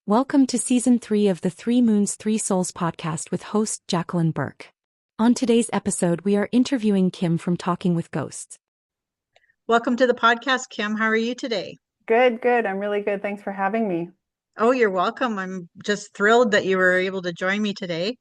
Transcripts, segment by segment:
Welcome to Season 3 of the Three Moons, Three Souls podcast with host Jacqueline Burke. On today's episode, we are interviewing Kim from Talking with Ghosts. Welcome to the podcast, Kim. How are you today? Good, good. I'm really good. Thanks for having me. Oh, you're welcome. I'm just thrilled that you were able to join me today.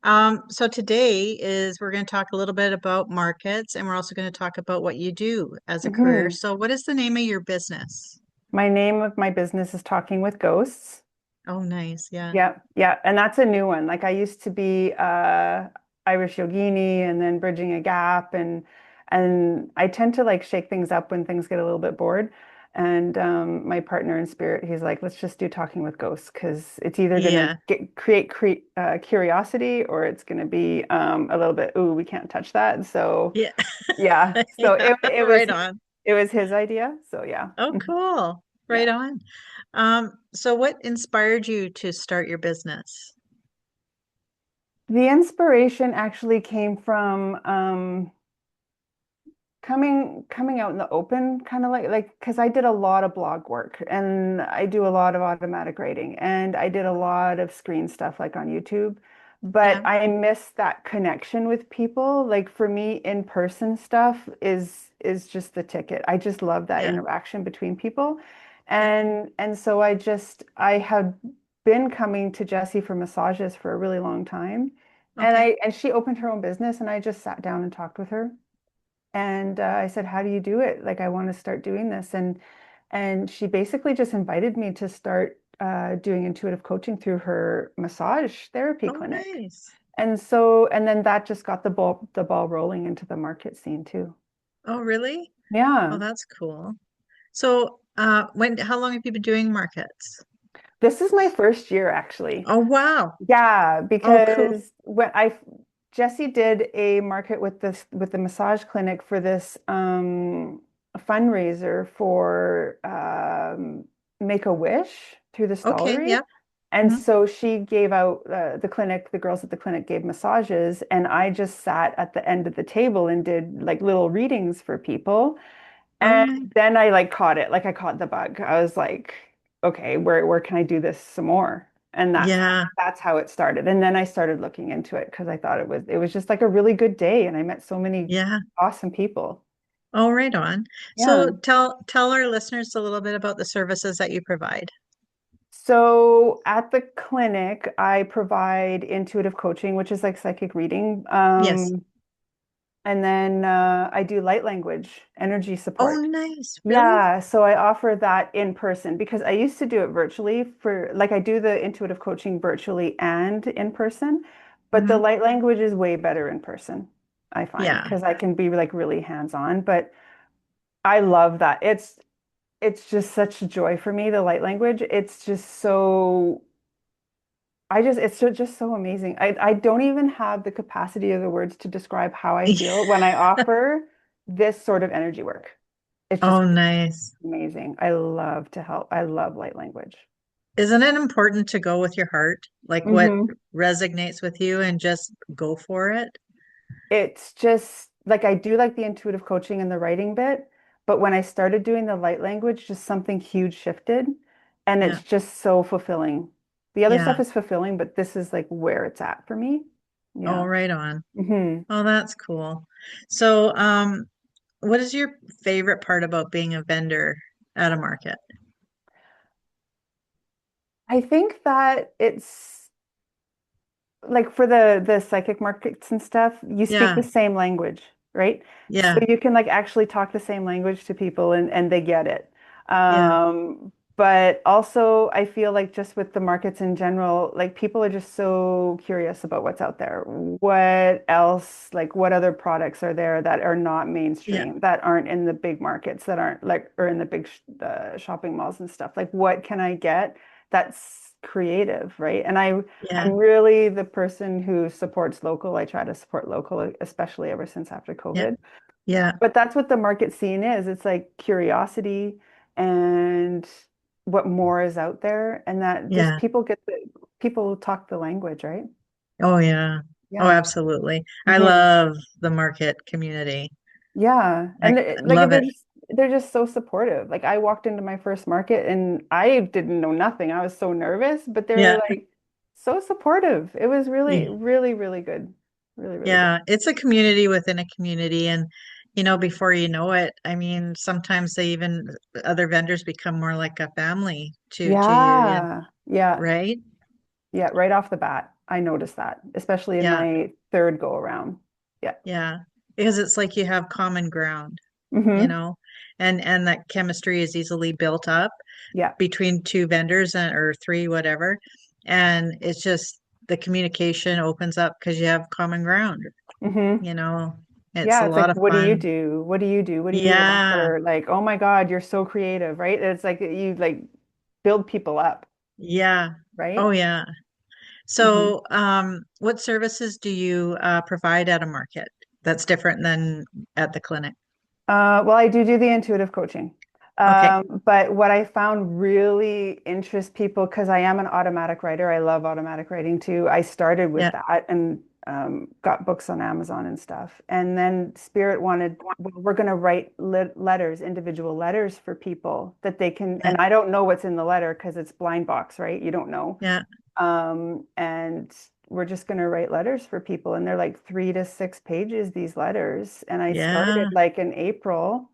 So today is we're going to talk a little bit about markets, and we're also going to talk about what you do as a career. hmm So what is the name of your business? My name of my business is Talking with Ghosts. Oh, nice. Yeah. Yeah, yeah, and that's a new one. Like I used to be Irish yogini and then bridging a gap and I tend to like shake things up when things get a little bit bored. And my partner in spirit, he's like, let's just do Talking with Ghosts because it's either gonna Yeah. create curiosity or it's gonna be a little bit, ooh, we can't touch that. So Yeah. yeah, so Yeah. Right on. it was his idea. So yeah. Oh, cool. Yeah. Right on. So what inspired you to start your business? The inspiration actually came from coming out in the open, kind of like because I did a lot of blog work and I do a lot of automatic writing and I did a lot of screen stuff like on YouTube, but Yeah. I miss that connection with people. Like for me, in-person stuff is just the ticket. I just love that Yeah. interaction between people. Yeah. And so I had been coming to Jessie for massages for a really long time. Okay. And she opened her own business and I just sat down and talked with her. And I said, "How do you do it? Like, I want to start doing this." And she basically just invited me to start doing intuitive coaching through her massage therapy Oh, clinic. nice. And then that just got the ball rolling into the market scene too. Oh, really? Oh, Yeah. that's cool. So, how long have you been doing markets? This is my first year actually. Oh, wow. Yeah, Oh, cool. because when I Jesse did a market with the massage clinic for this fundraiser for Make-A-Wish through the Okay. Stollery. Yeah. And Hmm. so she gave out the girls at the clinic gave massages, and I just sat at the end of the table and did like little readings for people. Oh, And nice. then I like caught it, like I caught the bug. I was like, okay, where can I do this some more? And Yeah. that's how it started. And then I started looking into it because I thought it was just like a really good day, and I met so many Yeah. awesome people. Oh, right on. Yeah. So tell our listeners a little bit about the services that you provide. So at the clinic, I provide intuitive coaching, which is like psychic reading. Yes. And then I do light language, energy Oh, support. nice. Really? Yeah, so I offer that in person because I used to do it virtually for like I do the intuitive coaching virtually and in person, but the Hmm. light language is way better in person, I find, Yeah. because I can be like really hands-on, but I love that. It's just such a joy for me, the light language. It's just so just so amazing. I don't even have the capacity of the words to describe how I feel when I offer this sort of energy work. It's just Oh, nice. amazing. I love to help. I love light language. Isn't it important to go with your heart? Like what hmm resonates with you and just go for it? It's just like I do like the intuitive coaching and the writing bit, but when I started doing the light language, just something huge shifted and Yeah. it's just so fulfilling. The other stuff Yeah. is fulfilling, but this is like where it's at for me. Oh, Yeah. right on. hmm Oh, that's cool. So, what is your favorite part about being a vendor at a market? I think that it's like for the psychic markets and stuff, you speak Yeah, the same language, right? So yeah, you can like actually talk the same language to people and they get it. yeah, But also I feel like just with the markets in general, like people are just so curious about what's out there. What else, like what other products are there that are not yeah, mainstream, that aren't in the big markets, that aren't like, or in the big sh the shopping malls and stuff. Like what can I get that's creative, right? And yeah, I'm really the person who supports local. I try to support local, especially ever since after yeah, COVID. yeah, But that's what the market scene is. It's like curiosity and what more is out there, and that just yeah. people talk the language, right? Oh, yeah. Oh, Yeah. absolutely. I hmm love the market community. Yeah. I And like love it. they're just so supportive. Like I walked into my first market and I didn't know nothing. I was so nervous, but they were Yeah. like so supportive. It was really, Yeah. really, really good. Really, really good. Yeah. It's a community within a community. And, before you know it, I mean, sometimes other vendors become more like a family to you. And, Yeah. Yeah. right? Yeah. Right off the bat, I noticed that, especially in Yeah. my third go around. Yeah. Yeah. Because it's like you have common ground, you Hmm. know, and that chemistry is easily built up Yeah. between two vendors or three, whatever. And it's just the communication opens up because you have common ground, Hmm. you know. It's Yeah, a it's lot like, of what do you fun. do? What do you do? What do you Yeah. offer? Like, oh my God, you're so creative, right? It's like you like build people up, Yeah. right? Oh, yeah. Hmm. So, what services do you provide at a market that's different than at the clinic? Well, I do the intuitive coaching. Okay. But what I found really interests people, because I am an automatic writer, I love automatic writing too. I started with Yeah. that and got books on Amazon and stuff. And then Spirit wanted, well, we're going to write letters, individual letters for people that they can, Yeah. and I don't know what's in the letter because it's blind box, right? You don't know. Yeah. And we're just going to write letters for people. And they're like 3 to 6 pages, these letters. And I started Yeah. like in April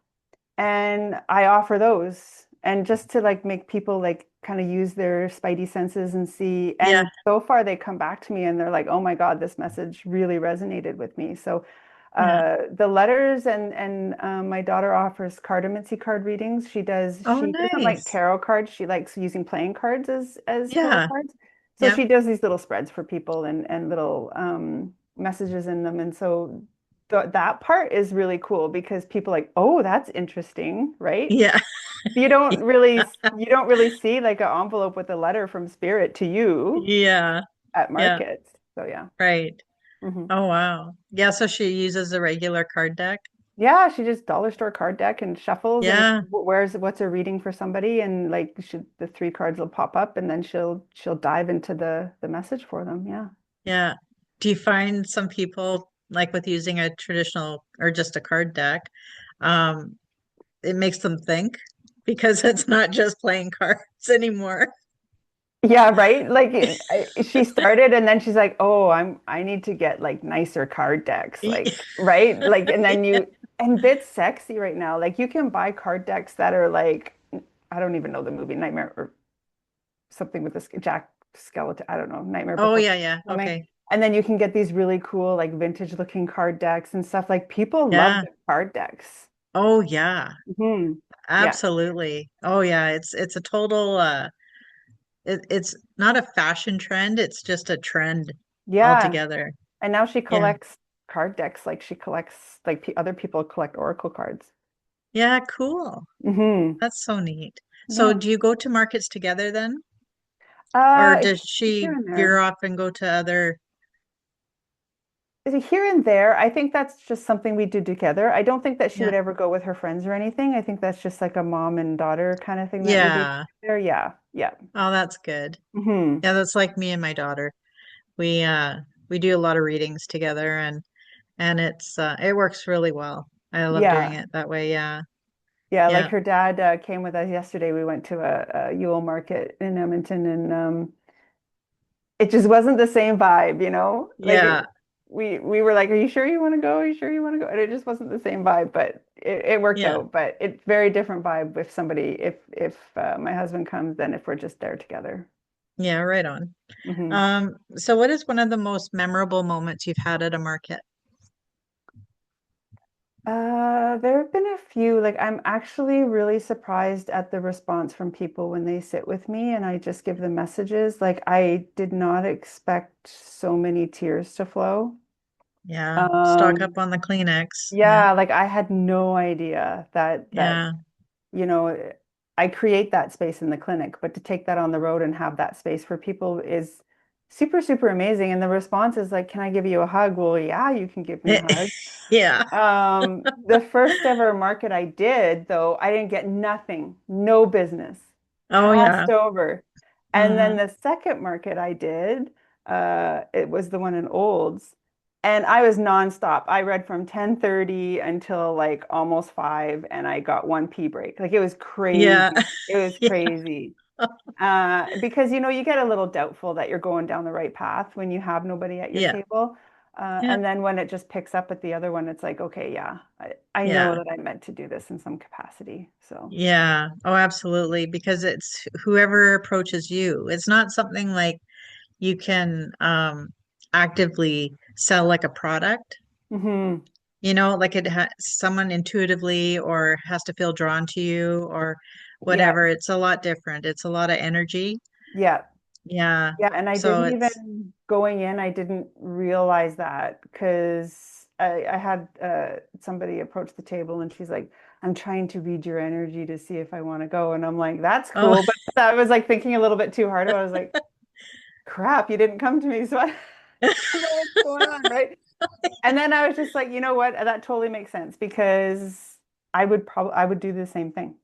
and I offer those. And just to like make people like kind of use their spidey senses and see. Yeah. And so far they come back to me and they're like, oh my God, this message really resonated with me. So Yeah. the letters and my daughter offers cartomancy card readings. Oh, She doesn't like nice. tarot cards. She likes using playing cards as tarot Yeah. cards. So Yeah. she does these little spreads for people and little messages in them. And so that part is really cool because people like, oh, that's interesting, right? Yeah. You don't really see like an envelope with a letter from Spirit to you Yeah. at Yeah. markets. So yeah. Right. Hmm. Oh, wow. Yeah. So she uses a regular card deck. Yeah, she just dollar store card deck and shuffles and Yeah. what's a reading for somebody and like the three cards will pop up and then she'll dive into the message for them. Yeah. Yeah. Do you find some people like with using a traditional or just a card deck, um, it makes them think because it's not just playing cards anymore. Yeah, right. Like she started and then she's like, "Oh, I need to get like nicer card decks." Like, right? Like and then and it's sexy right now. Like you can buy card decks that are like I don't even know the movie Nightmare or something with this Jack Skeleton. I don't know, Nightmare Oh, Before yeah, yeah. something. Okay. And then you can get these really cool like vintage looking card decks and stuff. Like people love Yeah. the card decks. Oh, yeah. Hmm. Yeah. Absolutely. Oh, yeah. It's a total it's not a fashion trend, it's just a trend Yeah. altogether. And now she Yeah. collects card decks like she collects like other people collect oracle cards. Yeah, cool. Hmm. That's so neat. So Yeah. do you go to markets together then? Or does Here she and veer there. off and go to other? Here and there. I think that's just something we do together. I don't think that she Yeah. would ever go with her friends or anything. I think that's just like a mom and daughter kind of thing that we do Yeah. together. Yeah. Yeah. Oh, that's good. Hmm. Yeah, that's like me and my daughter. We uh we do a lot of readings together and it works really well. I love doing Yeah. it that way. Yeah. Yeah. Like Yeah. her dad came with us yesterday. We went to a Yule market in Edmonton and it just wasn't the same vibe, you know? Yeah. We were like, "Are you sure you want to go? Are you sure you want to go?" And it just wasn't the same vibe, but it worked Yeah. out. But it's very different vibe with somebody if my husband comes than if we're just there together. Yeah, right on. Hmm. So what is one of the most memorable moments you've had at a market? There have been a few. Like I'm actually really surprised at the response from people when they sit with me and I just give them messages. Like I did not expect so many tears to flow. Yeah. Stock up Um, on the Kleenex. Yeah. Yeah, like I had no idea that Yeah. you know I create that space in the clinic, but to take that on the road and have that space for people is super, super amazing. And the response is like, "Can I give you a hug?" Well, yeah, you can give me a hug. Yeah. The first ever market I did, though, I didn't get nothing, no business, Oh, yeah. passed over. And then Hmm. the second market I did, it was the one in Olds. And I was nonstop. I read from 10:30 until like almost 5 and I got one pee break. Like it was Yeah. crazy. It was Yeah. crazy. Because you get a little doubtful that you're going down the right path when you have nobody at your Yeah. table. Yeah. And then when it just picks up at the other one, it's like, okay, yeah, I know Yeah. that I'm meant to do this in some capacity. So, Yeah. Oh, absolutely. Because it's whoever approaches you. It's not something like you can actively sell like a product, hmm like it has someone intuitively or has to feel drawn to you or yeah, whatever. It's a lot different. It's a lot of energy. yeah. Yeah. Yeah, and I So didn't it's, even going in, I didn't realize that because I had somebody approach the table and she's like, I'm trying to read your energy to see if I want to go. And I'm like, that's oh, cool. But I was like thinking a little bit too hard. I was like, crap, you didn't come to me. So I don't know what's going on, right? And then I was just like, you know what? That totally makes sense because I would do the same thing.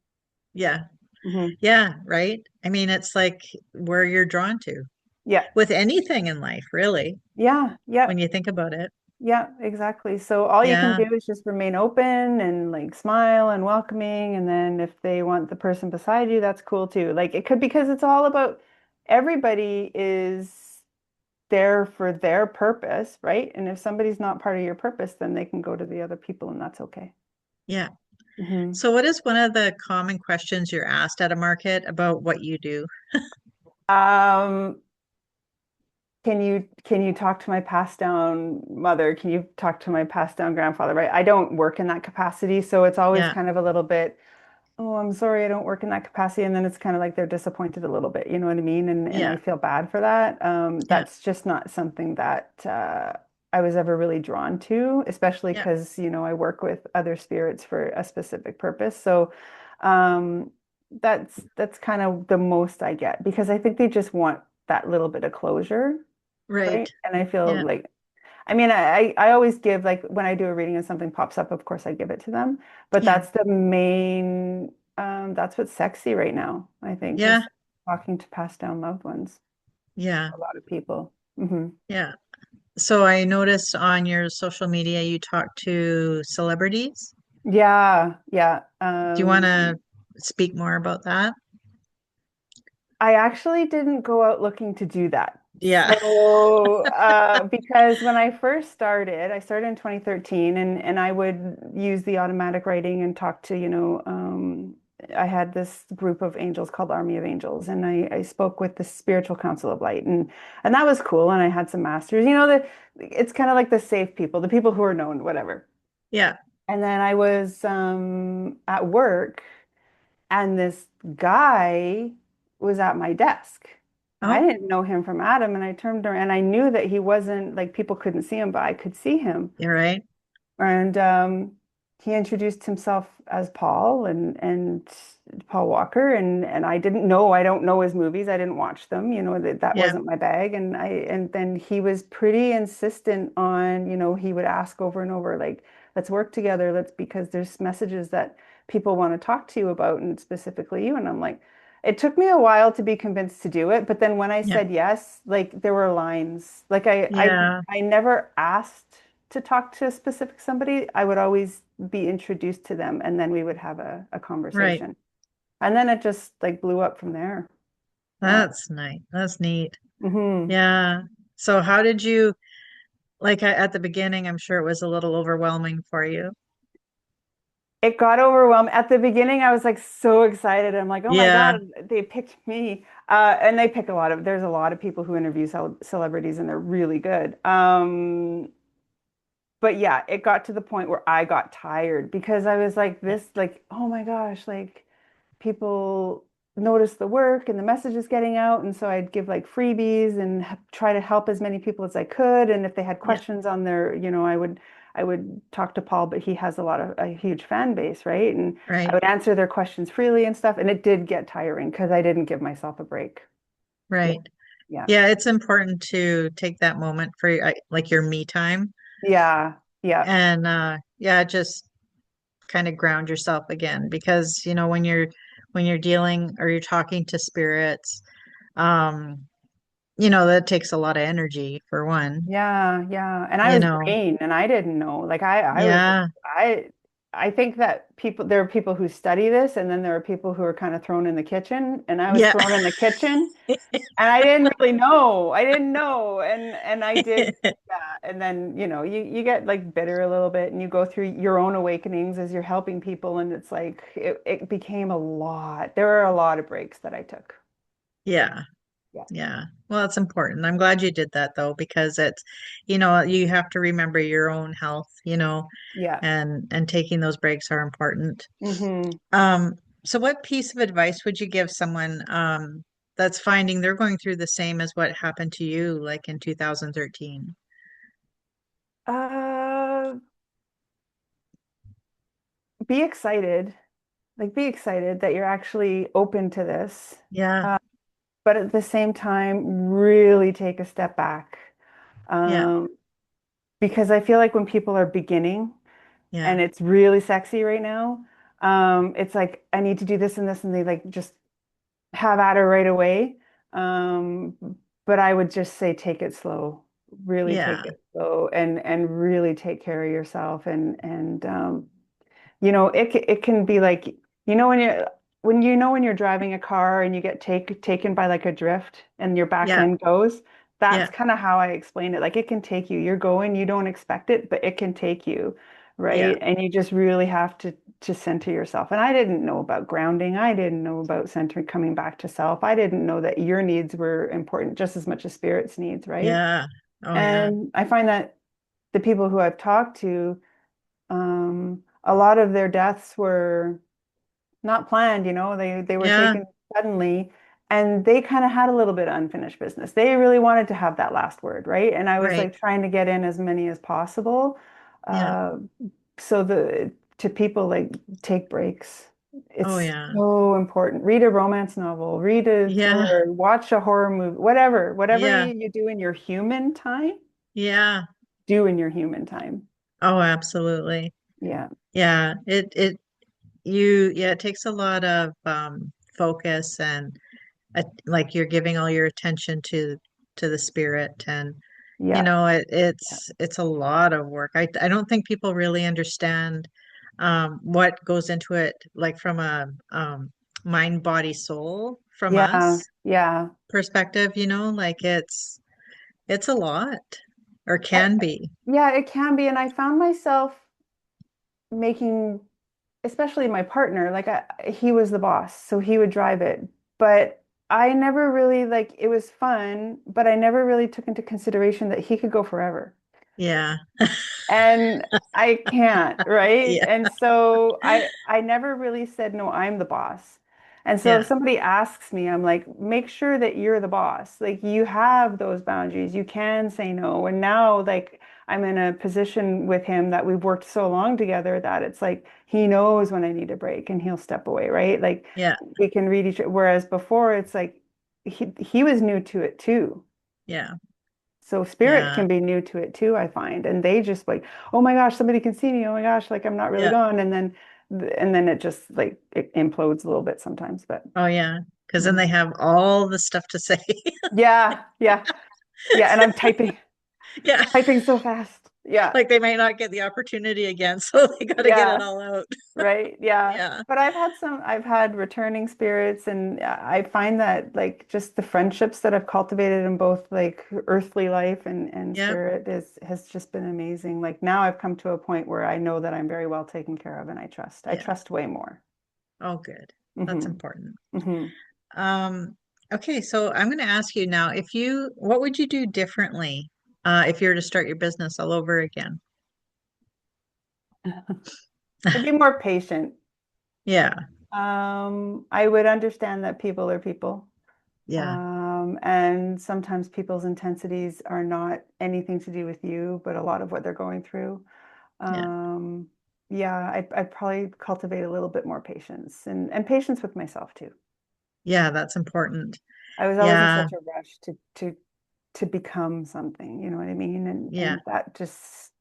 yeah. hmm Yeah. Right. I mean, it's like where you're drawn to Yeah. with anything in life, really, Yeah. Yeah. when you think about it. Yeah, exactly. So all you can Yeah. do is just remain open and like smile and welcoming. And then if they want the person beside you, that's cool too. Like it could because it's all about everybody is there for their purpose, right? And if somebody's not part of your purpose, then they can go to the other people and that's okay. Yeah. hmm So what is one of the common questions you're asked at a market about what you do? Um, can you talk to my passed down mother? Can you talk to my passed down grandfather? Right? I don't work in that capacity, so it's always Yeah. kind of a little bit oh, I'm sorry, I don't work in that capacity. And then it's kind of like they're disappointed a little bit, you know what I mean? And I Yeah. feel bad for that. Yeah. That's just not something that I was ever really drawn to, especially Yeah. because, I work with other spirits for a specific purpose. So um, that's kind of the most I get because I think they just want that little bit of closure, Right. right? And I feel Yeah. like I mean, I always give like when I do a reading and something pops up, of course I give it to them. But Yeah. that's the main that's what's sexy right now, I think, Yeah. is talking to passed down loved ones Yeah. for a lot of people. hmm Yeah. So I noticed on your social media you talk to celebrities. Yeah, yeah. Do you want to speak more about that? I actually didn't go out looking to do that. Yeah. So, because when I first started, I started in 2013 and I would use the automatic writing and talk to, I had this group of angels called Army of Angels and I spoke with the Spiritual Council of Light and that was cool. And I had some masters, it's kind of like the safe people, the people who are known, whatever. Yeah. And then I was at work and this guy was at my desk. I Oh, didn't know him from Adam, and I turned around and I knew that he wasn't like people couldn't see him, but I could see him. you're right. And he introduced himself as Paul and Paul Walker, and I don't know his movies. I didn't watch them, that Yeah. wasn't my bag. And then he was pretty insistent on, he would ask over and over, like, let's work together. Because there's messages that people want to talk to you about, and specifically you. And I'm like, it took me a while to be convinced to do it, but then when I Yeah. said yes, like there were lines. Like Yeah. I never asked to talk to a specific somebody. I would always be introduced to them and then we would have a Right. conversation. And then it just like blew up from there. Yeah. That's nice. That's neat. hmm Yeah. So how did you like at the beginning, I'm sure it was a little overwhelming for you. It got overwhelmed. At the beginning, I was like so excited. I'm like, oh my Yeah. God, they picked me. And they pick there's a lot of people who interview celebrities and they're really good. But yeah, it got to the point where I got tired because I was like Yeah. this, like, oh my gosh, like people notice the work and the message is getting out. And so I'd give like freebies and try to help as many people as I could. And if they had Yeah. questions on their, I would talk to Paul, but he has a huge fan base, right? And I Right. would answer their questions freely and stuff. And it did get tiring because I didn't give myself a break. Yeah. Right. Yeah. Yeah, it's important to take that moment for like your me time Yeah. Yeah. and yeah, just kind of ground yourself again because when you're dealing or you're talking to spirits, um that takes a lot of energy for one, Yeah, yeah. And I you was know. green and I didn't know. Like I was Yeah. I I think that there are people who study this and then there are people who are kind of thrown in the kitchen and I was Yeah. thrown in the kitchen and I didn't really know. I didn't know and I did that. And then, you get like bitter a little bit and you go through your own awakenings as you're helping people and it's like it became a lot. There were a lot of breaks that I took. Yeah. Yeah. Yeah. Well, it's important. I'm glad you did that though, because you have to remember your own health, Yeah. and taking those breaks are important. Hmm. Um, so what piece of advice would you give someone that's finding they're going through the same as what happened to you like in 2013? Uh, be excited. Like be excited that you're actually open to this. Yeah. Uh, but at the same time, really take a step back. Yeah. Um, because I feel like when people are beginning Yeah. and it's really sexy right now, it's like, I need to do this and this, and they like just have at her right away. Um, but I would just say take it slow, really take Yeah. it slow and really take care of yourself it can be like, when you're driving a car and you get taken by like a drift and your back Yeah. end goes, that's Yeah. kind of how I explain it. Like it can take you. You're going, you don't expect it, but it can take you, Yeah. right? And you just really have to center yourself. And I didn't know about grounding. I didn't know about centering, coming back to self. I didn't know that your needs were important just as much as spirit's needs, right? Yeah. Oh yeah. And I find that the people who I've talked to, a lot of their deaths were not planned, they were Yeah. taken suddenly and they kind of had a little bit of unfinished business. They really wanted to have that last word, right? And I was Right. like trying to get in as many as possible. Yeah. Uh, so to people like take breaks. Oh It's yeah. so important. Read a romance novel, read a Yeah. thriller, watch a horror movie, whatever Yeah. you do in your human time, Yeah. do in your human time. Oh, absolutely. Yeah. Yeah. It takes a lot of focus and like you're giving all your attention to the spirit, and Yeah. Yeah. it's a lot of work. I don't think people really understand what goes into it, like from a mind, body, soul from Yeah. us Yeah. perspective, like it's a lot, or I, can be. yeah, it can be. And I found myself making, especially my partner, like he was the boss, so he would drive it. But I never really like it was fun, but I never really took into consideration that he could go forever. Yeah. And I can't, right? Yeah. And so I never really said, no, I'm the boss. And so if Yeah. somebody asks me, I'm like, make sure that you're the boss. Like you have those boundaries. You can say no. And now like I'm in a position with him that we've worked so long together that it's like he knows when I need a break and he'll step away, right? Like Yeah. we can read each other. Whereas before it's like he was new to it too. Yeah. So spirit Yeah. can be new to it too, I find. And they just like, oh my gosh, somebody can see me. Oh my gosh, like I'm not really Yeah. gone. And then it just like it implodes a little bit sometimes. But Oh yeah. Because then they mhm. have all the stuff to say. Yeah, yeah, yeah. And I'm Yeah. typing so fast. Yeah, Like they might not get the opportunity again, so they got to get it yeah. all out. Right. Yeah. Yeah. But I've had returning spirits, and I find that like just the friendships that I've cultivated in both like earthly life and Yep. spirit has just been amazing. Like now I've come to a point where I know that I'm very well taken care of and I trust. I Yeah. trust way more. Oh, good. That's Hmm. important. Hmm. Um, okay, so I'm going to ask you now, what would you do differently, if you were to start your business all over again? I'd be more patient. Yeah. I would understand that people are people. Yeah. And sometimes people's intensities are not anything to do with you, but a lot of what they're going through. Yeah. Um, yeah, I'd probably cultivate a little bit more patience and patience with myself too. Yeah, that's important. I was always in Yeah. such a rush to become something, you know what I mean? And Yeah. and that just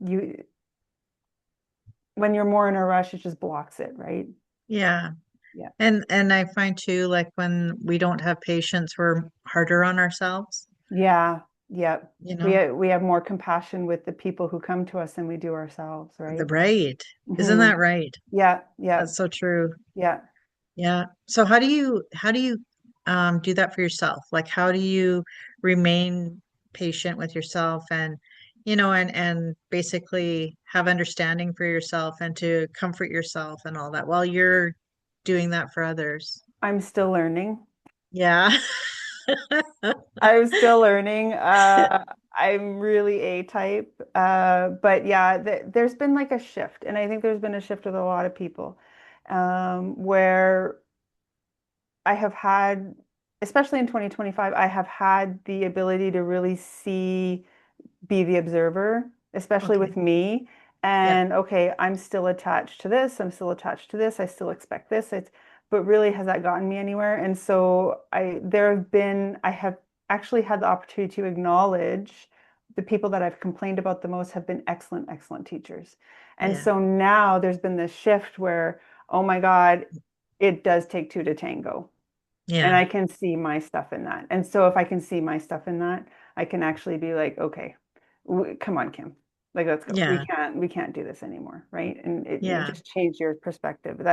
when you're more in a rush, it just blocks it, right? Yeah. Yeah. And I find too, like when we don't have patience, we're harder on ourselves. Yeah. Yeah. you We know? we have more compassion with the people who come to us than we do ourselves, The right? right. Isn't Hmm. that right? Yeah. Yeah. That's so true. Yeah. Yeah. So how do you do that for yourself? Like how do you remain patient with yourself and and basically have understanding for yourself and to comfort yourself and all that while you're doing that for others? I'm still learning. Yeah. I'm still learning. I'm really A type. But yeah, there's been like a shift, and I think there's been a shift with a lot of people, where I have had, especially in 2025, I have had the ability to really be the observer, especially Okay. with me. Yeah. And okay, I'm still attached to this. I'm still attached to this. I still expect this. But really, has that gotten me anywhere? And so I have actually had the opportunity to acknowledge the people that I've complained about the most have been excellent, excellent teachers. And Yeah. so now there's been this shift where, oh my God, it does take two to tango. And Yeah. I can see my stuff in that. And so if I can see my stuff in that, I can actually be like, okay, come on, Kim. Like, let's go. Yeah. We can't do this anymore, right? And it Yeah. just changed your perspective.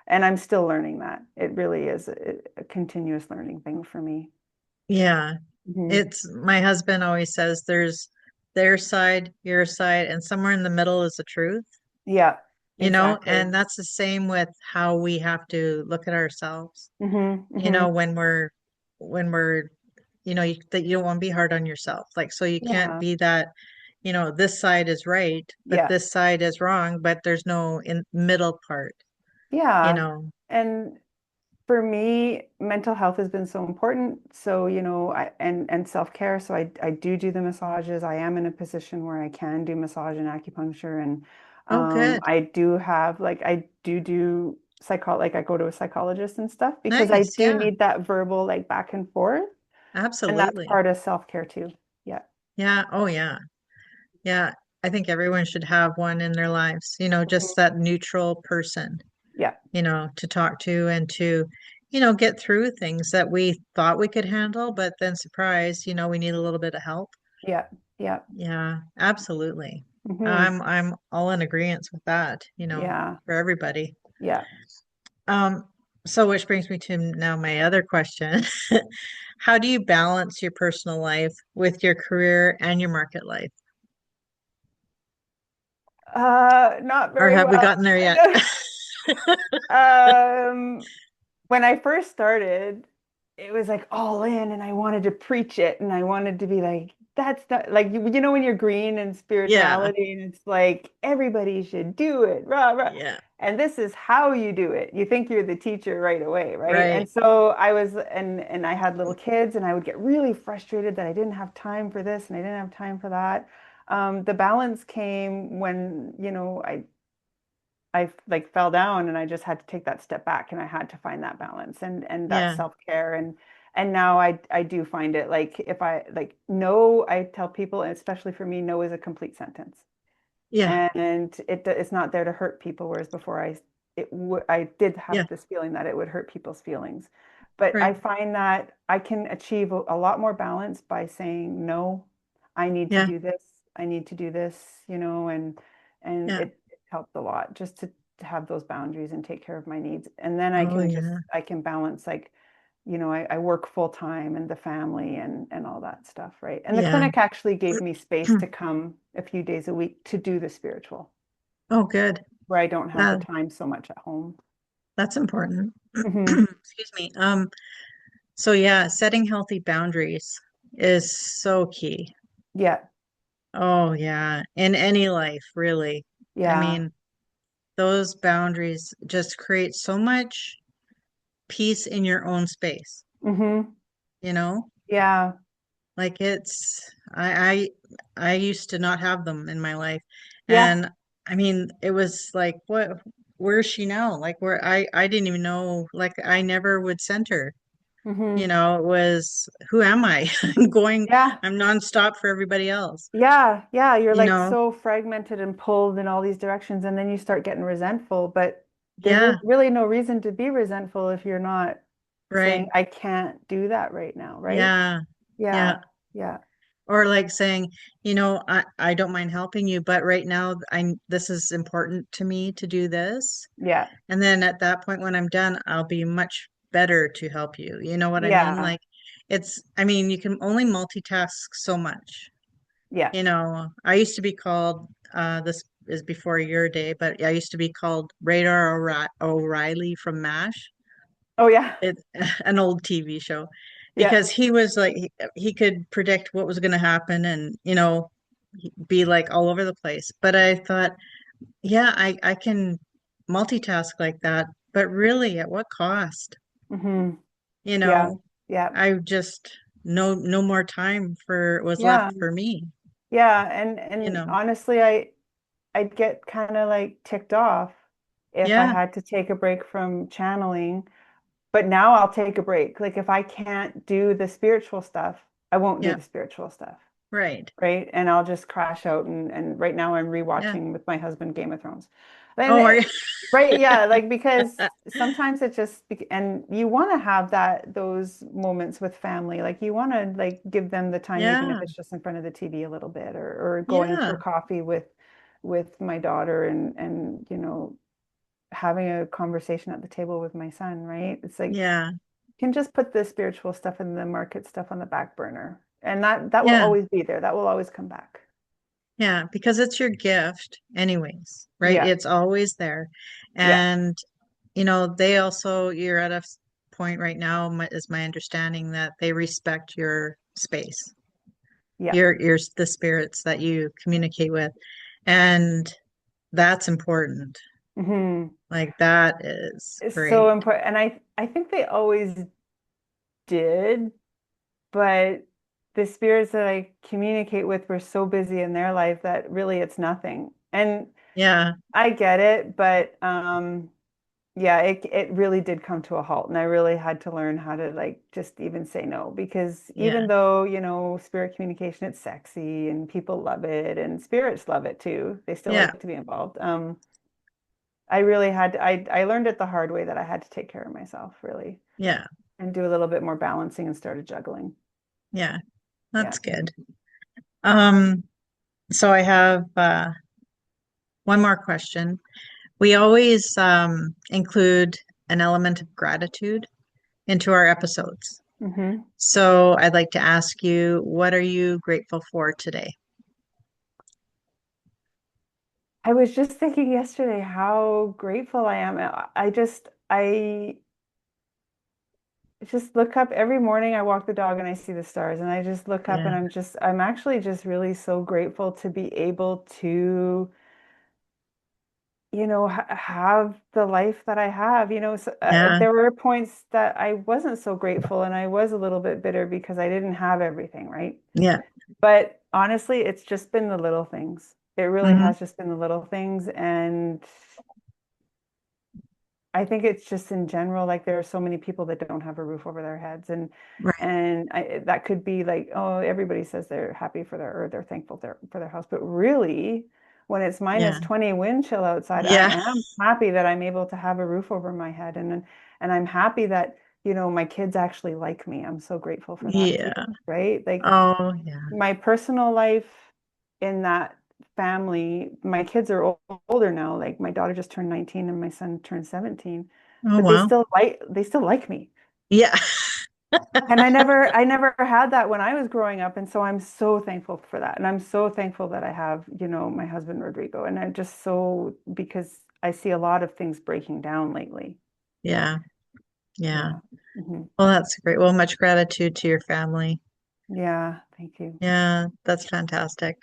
And I'm still learning that. It really is a continuous learning thing for me. Yeah. Hmm. It's my husband always says there's their side, your side, and somewhere in the middle is the truth. Yeah, exactly. And that's the same with how we have to look at ourselves, Hmm. Hmm. when we're, that you don't want to be hard on yourself. Like, so you can't Yeah, be that, this side is right, but yeah, this side is wrong, but there's no in middle part, you yeah. know. And for me, mental health has been so important. So, and self-care. So I do the massages. I am in a position where I can do massage and acupuncture. And Oh, good. I do have like I do like I go to a psychologist and stuff because I Nice. do Yeah, need that verbal like back and forth. And that's absolutely. part of self-care too. Yeah. Yeah. Oh, yeah. Yeah. I think everyone should have one in their lives, Mhm. just that neutral person, Yeah. to talk to and to, get through things that we thought we could handle, but then surprise, we need a little bit of help. Yeah. Yeah. Yeah, absolutely. Hmm. I'm all in agreement with that, Yeah. for everybody. Yeah. Um, so which brings me to now my other question. How do you balance your personal life with your career and your market life? Not Or very have we well. gotten there yet? Um, when I first started, it was like all in, and I wanted to preach it, and I wanted to be like, that's not like when you're green and Yeah, spirituality, and it's like everybody should do it, rah, rah. yeah, And this is how you do it. You think you're the teacher right away, right? And right. so I was, and I had little kids, and I would get really frustrated that I didn't have time for this and I didn't have time for that. The balance came when, I like fell down and I just had to take that step back and I had to find that balance and that Yeah, self-care and now I do find it like if I like no, I tell people, and especially for me, no is a complete sentence. yeah, And it's not there to hurt people, whereas before I did yeah, have this feeling that it would hurt people's feelings. But I right. find that I can achieve a lot more balance by saying no, I need to Yeah, do this, I need to do this, and yeah. it helped a lot just to have those boundaries and take care of my needs. And then Oh, yeah, I can balance like, I work full time and the family and all that stuff, right? And the yeah. clinic actually gave me space to come a few days a week to do the spiritual, Oh, good. where I don't have the That time so much at home. that's important. Hmm. Excuse me. So yeah, setting healthy boundaries is so key. Yeah, Oh yeah, in any life, really. I yeah. mean, those boundaries just create so much peace in your own space, Hmm. you know? Yeah, Like I used to not have them in my life. yeah. And I mean, it was like, where is she now? Like I didn't even know, like I never would send her. Hmm. It was, who am I? I'm going, Yeah, I'm nonstop for everybody else, yeah, yeah. You're you like know? so fragmented and pulled in all these directions, and then you start getting resentful. But there's Yeah, really no reason to be resentful if you're not right. saying, I can't do that right now, right? Yeah, yeah. Yeah. Yeah. Or like saying, I don't mind helping you, but right now this is important to me to do this. Yeah. And then at that point when I'm done, I'll be much better to help you. You know what I mean? Yeah. Like you can only multitask so much. Yeah. I used to be called, this is before your day, but I used to be called Radar O'Reilly from MASH. Oh yeah. It's an old TV show Yeah. because he was like he could predict what was going to happen and be like all over the place. But I thought, yeah, I can multitask like that, but really at what cost? Hmm. You Yeah. know, Yeah. I just no more time for was left Yeah. for me, Yeah. you And know. honestly, I'd get kind of like ticked off if I Yeah, had to take a break from channeling. But now I'll take a break. Like if I can't do the spiritual stuff, I won't do yeah, the spiritual stuff. right. Right. And I'll just crash out. And right now I'm Yeah. rewatching with my husband Game of Thrones. And Oh, are you? right, yeah, like because sometimes it just and you want to have those moments with family. Like you want to like give them the time, even if Yeah, it's just in front of the TV a little bit, or going yeah, for coffee with my daughter and having a conversation at the table with my son, right? It's like yeah, you can just put the spiritual stuff and the market stuff on the back burner. And that will yeah, always be there. That will always come back. yeah, because it's your gift anyways, right? Yeah. It's always there. Yeah. And you're at a point right now, is my understanding, that they respect your space, Yeah. the spirits that you communicate with. And that's important. Hmm. Like that is It's so great. important. And I think they always did, but the spirits that I communicate with were so busy in their life that really it's nothing. And Yeah, I get it, but yeah, it really did come to a halt, and I really had to learn how to like just even say no, because yeah, even though, spirit communication, it's sexy and people love it and spirits love it too. They still yeah, like to be involved. I really had I learned it the hard way that I had to take care of myself really yeah, and do a little bit more balancing and started juggling. yeah. Yeah. That's good. Um, so I have one more question. We always include an element of gratitude into our episodes. Hmm. So I'd like to ask you, what are you grateful for today? I was just thinking yesterday how grateful I am. I just look up every morning. I walk the dog and I see the stars, and I just look up and Yeah, I'm actually just really so grateful to be able to, have the life that I have. So, yeah, there were points that I wasn't so grateful and I was a little bit bitter because I didn't have everything, right? yeah. But honestly, it's just been the little things. It really Hmm. has just been the little things. And I think it's just in general, like there are so many people that don't have a roof over their heads, and Right. that could be like, oh, everybody says they're happy for or they're thankful for their house, but really, when it's Yeah. minus 20 wind chill outside, I Yeah. am happy that I'm able to have a roof over my head, and I'm happy that my kids actually like me. I'm so grateful for that too, Yeah. right? Like Oh, yeah. my personal life in that family, my kids are older now. Like my daughter just turned 19 and my son turned 17, Oh, but wow. they still like me. Yeah. And I never had that when I was growing up. And so I'm so thankful for that. And I'm so thankful that I have, my husband Rodrigo. And I'm just so because I see a lot of things breaking down lately. Yeah. Yeah. Yeah. Hmm. Well, that's great. Well, much gratitude to your family. Yeah. Thank you. Yeah, that's fantastic.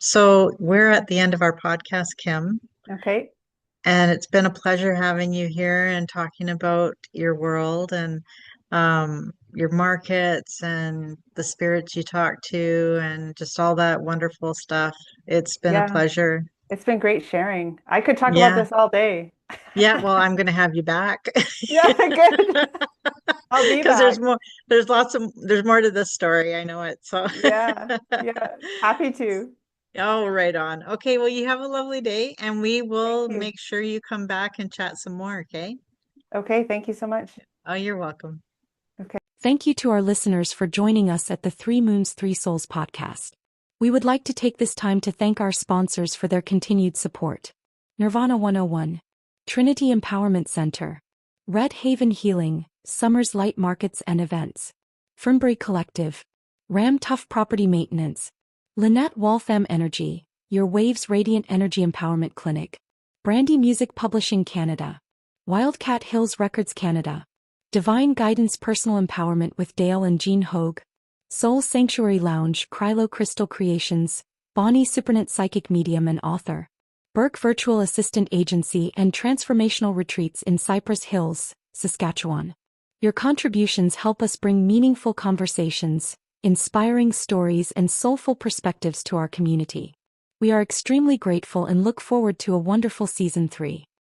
So we're at the end of our podcast, Kim, Okay. and it's been a pleasure having you here and talking about your world and your markets and the spirits you talk to and just all that wonderful stuff. It's been a Yeah. pleasure. It's been great sharing. I could talk about Yeah. this all day. Yeah, well, I'm going to have you back Yeah, good. I'll be because back. there's more to this story. I know it. So, Yeah, yeah. Happy to. oh, right on. Okay, well, you have a lovely day, and we Thank will you. make sure you come back and chat some more, okay? Okay, thank you so much. Oh, you're welcome. Okay. Thank you to our listeners for joining us at the 3 Moons 3 Souls podcast. We would like to take this time to thank our sponsors for their continued support. Nirvana 101, Trinity Empowerment Center, Red Haven Healing, Summers Light Markets and Events, Fernbury Collective, Ram Tough Property Maintenance, Lynette Waltham Energy, Your Waves Radiant Energy Empowerment Clinic, Brandy Music Publishing Canada, Wildcat Hills Records Canada, Divine Guidance Personal Empowerment with Dale and Jean Hogue, Soul Sanctuary Lounge, Krylo Crystal Creations, Bonnie Cypriot Psychic Medium and Author, Burke Virtual Assistant Agency and Transformational Retreats in Cypress Hills, Saskatchewan. Your contributions help us bring meaningful conversations, inspiring stories and soulful perspectives to our community. We are extremely grateful and look forward to a wonderful Season 3.